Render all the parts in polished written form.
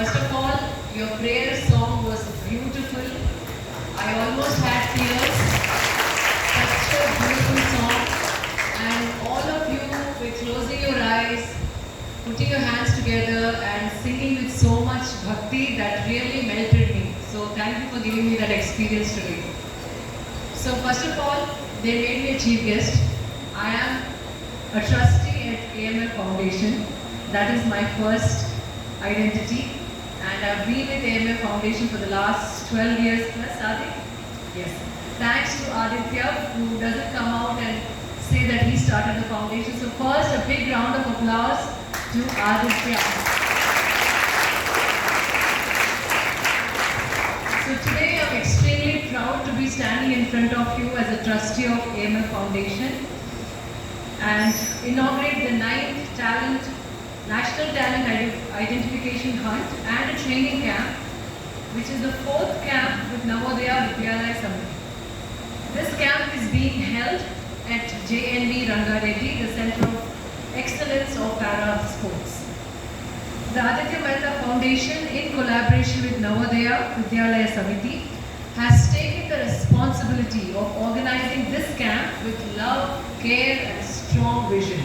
First of all, your prayer song was beautiful. I almost had tears. Such a beautiful song. And all of you were closing your eyes, putting your hands together and singing with so much bhakti that really melted me. So thank you for giving me that experience today. So first of all, they made me a chief guest. I am a trustee at AMF Foundation. That is my first identity. And I've been with AMF Foundation for the last 12 years plus, Aditya? Yes. Thanks to Aditya, who doesn't come out and say that he started the foundation. So first, a big round of applause to Aditya. So today, I'm extremely proud to be standing in front of you as a trustee of AMF Foundation and inaugurate the 9th National Talent Identification Hunt and a training camp, which is the 4th camp with Navodaya Vidyalaya Samiti. This camp is being held at JNV Rangareddy, the Center of Excellence of Para Sports. The Aditya Mehta Foundation, in collaboration with Navodaya Vidyalaya Samiti, has taken the responsibility of organizing this camp with love, care and strong vision.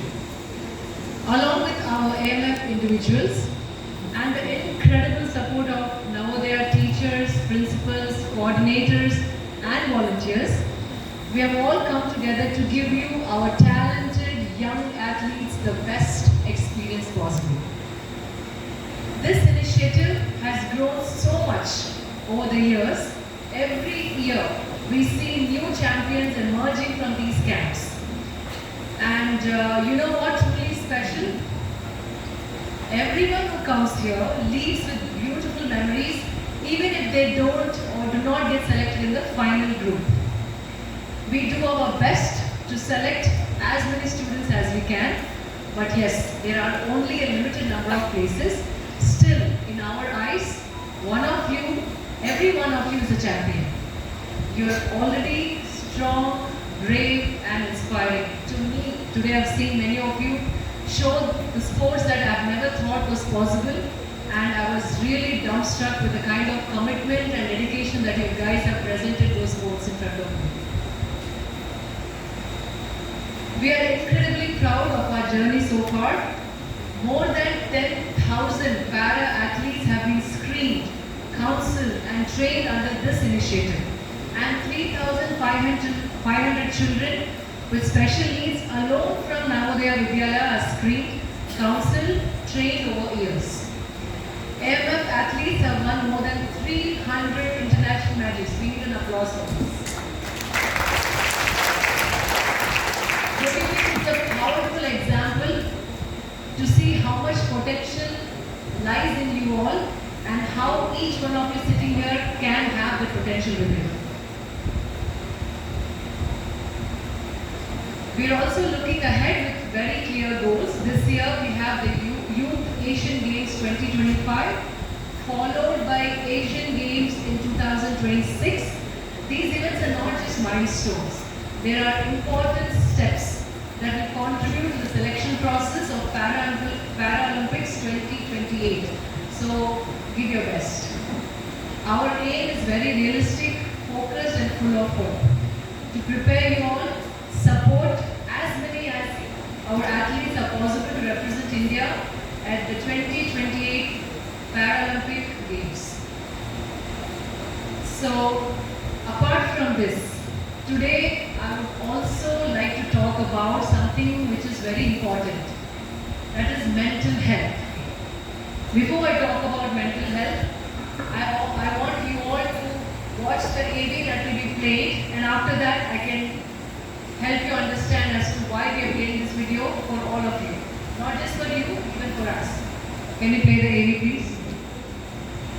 Along with our AMF individuals and the incredible support of Navodaya teachers, principals, coordinators and volunteers, we have all come together to give you, our talented young athletes, the best experience possible. This initiative has grown so much over the years. Every year we see new champions emerging from these camps. And you know what truly is special? Everyone who comes here leaves with beautiful memories, even if they don't or do not get selected in the final group. We do our best to select as many students as we can, but yes, there are only a limited number of places. Still, in our eyes, every one of you is a champion. You are already strong, brave and inspiring. To me, today I've seen many of you show the sports that I've never thought was possible, and I was really dumbstruck with the kind of commitment and dedication that you guys have presented those sports in front of me. We are incredibly proud of our journey so far. More than 10,000 para-athletes have been screened, counseled and trained under this initiative, and 3,500 children with special needs alone from Navodaya Vidyalaya are screened, counseled, trained over years. AMF athletes have won more than 300 international medals. We need an applause for this. This is a powerful example to see how much potential lies in you all and how each one of you sitting here can have the potential within. We are also looking ahead with very clear goals. This year we have the Youth Asian Games 2025, followed by Asian Games in 2026. These events are not just milestones. There are important steps that will contribute to the selection process of Paralympics 2028. So give your best. Our aim is very realistic, focused and full of hope. To prepare you all, support as many as our athletes are possible to represent India at the 2028 Paralympic Games. So, apart from this, today I would also like to talk about something which is very important. That is mental health. Before I talk about mental health, I want you all to watch the AV that will be played, and after that I can help you understand as to why we are playing this video for all of you. Not just for you, even for us. Can you play the AV please?